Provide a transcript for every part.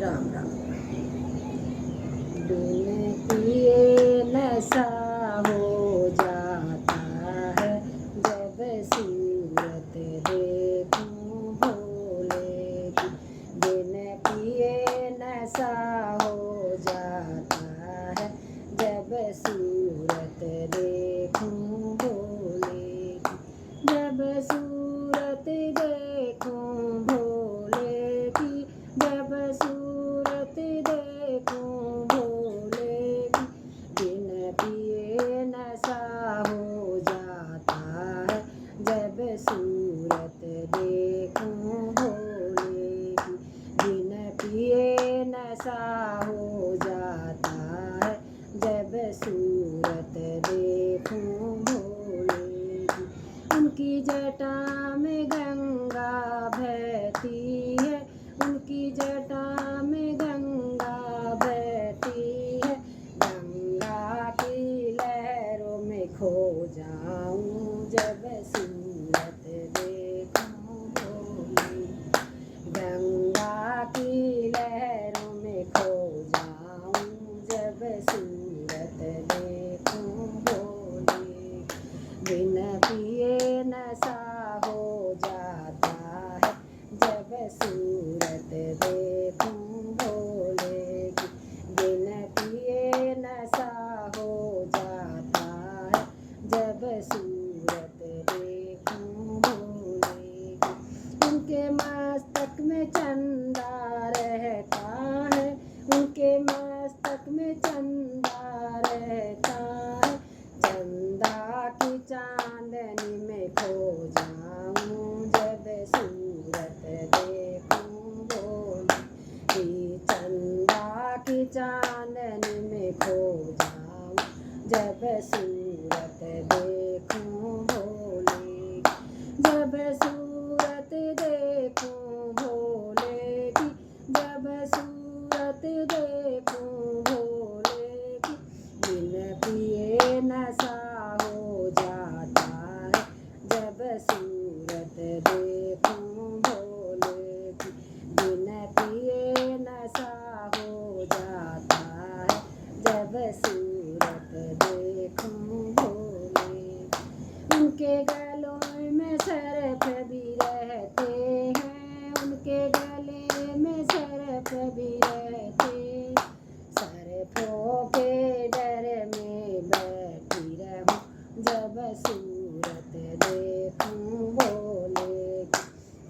राम राम। बिन पिए नशा हो जाता है, जब सूरत देखूं भोले की। बिन पिए नशा हो जाता है, जब सूरत देखूं भोले की। जब सूरत देखूं भोले की, जब सूरत देखूं भोले की। बिन पिए नशा हो जाता है, जब सूरत देखूं भोले की। बिन पिए नशा हो जाता है, जब सूरत देखूं भोले की। उनकी जटा में गंगा बहती है, उनकी जटा में गंगा बहती है। गंगा की लहरों में खो जाऊं, जब सूरत देखूं भोले। गंगा की लहरों में खो जाऊं, जब सूरत देखूं भोले। बिन पिए नशा हो जाता है, जब सूरत देखूं भोले की। बिन पिए नशा हो जाता है, जब सूरत देखूं भोले की। उनके मस्तक में चंदा रहता है, उनके मस्तक में चंदा रहता है। चंदा की चांदनी में खो जाऊं, जब सूरत देखूं भोले की। चंदा की चांदनी में खो जाऊं, जब सूरत देखूं भोले की। जब सूरत देखूं भोले की, जब सूरत देखूं भोले की। बिन पिए नशा हो जाता है, जब सूरत देखूं भोले की। बिन पिए नशा हो जाता है, जब सूरत देखूं भोले की। उनके गलों में सर्प भी रहते हैं, उनके गले में सर्प भी रहते। सर्पों के डर में बैठी रहूं, जब सूरत देखूं भोले की।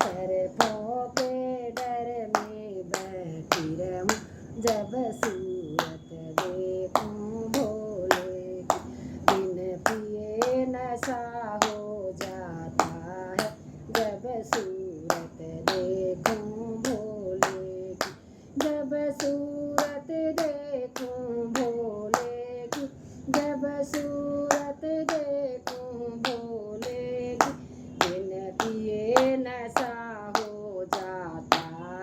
सर्पों के डर में बैठी रहूं, जब सूरत देखूं भोले की। बिन पिए नशा हो जाता है, जब सूरत देखूं भोले की। जब सूरत देखूं भोले की, जब सूरत देखूं भोले की। बिन पिए नशा हो जाता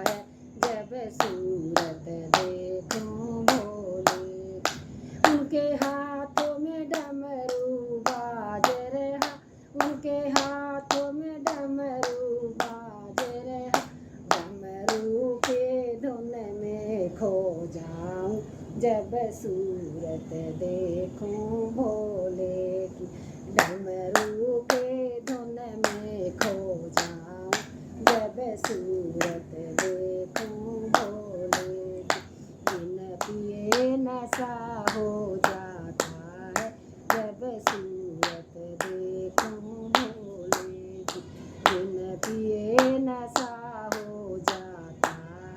है, जब सूरत देखूं भोले की। उनके हाथों में डमरू बाज रहा, उनके हाथों में डमरू बाज रहा। डमरू के धुन में खो जाऊं, जब सूरत देखूं भोले की। डमरू के धुन में खो जाऊं, जब सूरत देखूं भोले की। बिन पिए नशा हो जाता है, जब सूरत देखूं भोले की। बिन पिए नशा हो जाता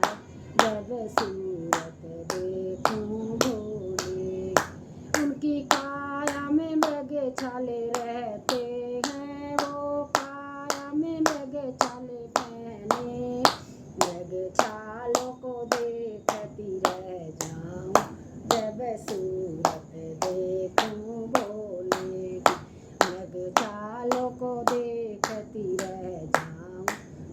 है, जब सूरत देखूं भोले की। उनकी काया में मृग छाले रहते हैं, वो काया में मृग छाले पहने। मृग छालों को देखती रह जाऊं, जब सूरत देखूं भोले की। मृग छालों को देखती रह जाऊं,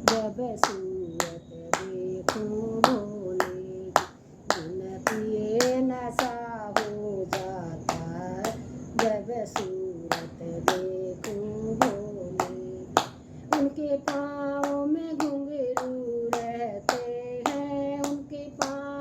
जब सूरत देखूं भोले की। बिन पिए नशा हो जाता है, जब सूरत देखूं भोले की। उनके पाँव में घुंघरू रहते हैं, उनके पाँव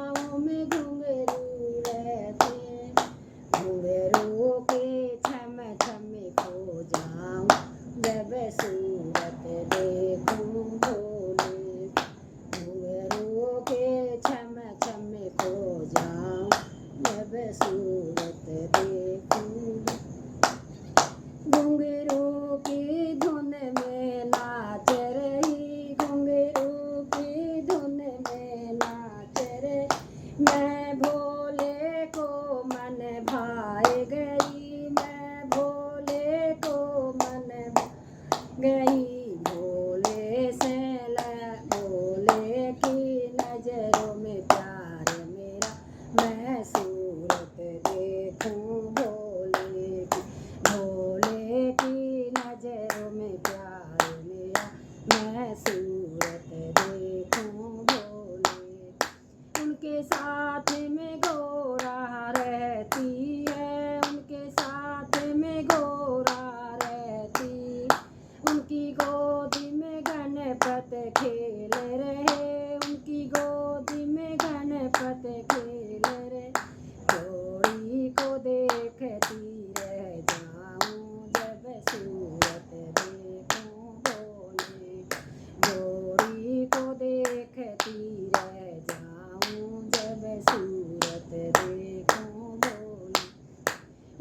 उनकी गोदी में गणपत खेल रहे, उनकी गोदी में गणपत खेल रहे। जोड़ी को देखती रह जाऊं जब सूरत देखूं भोले, जोड़ी को देखती रह जाऊं जब सूरत देखूं भोले।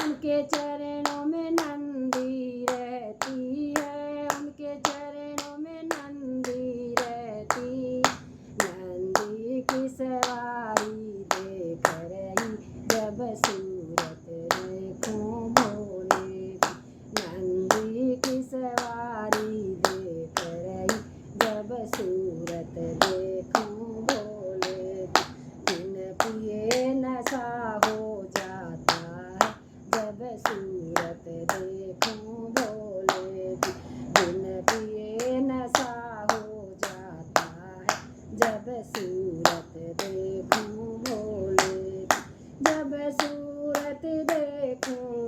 उनके चरणों में नंदी रहती है, उनके चरणों में नंदी रहती, नंदी की सवारी देख रही जब सूरत देखूं भोले, नंदी की सवारी देख रही जब सूरत देखूं भोले। बिन पिए नशा हो जाता है जब सूरत देखूं भोले, बिन पिए नशा हो जाता है जब सूरत देखूं भोले, जब सूरत देखूं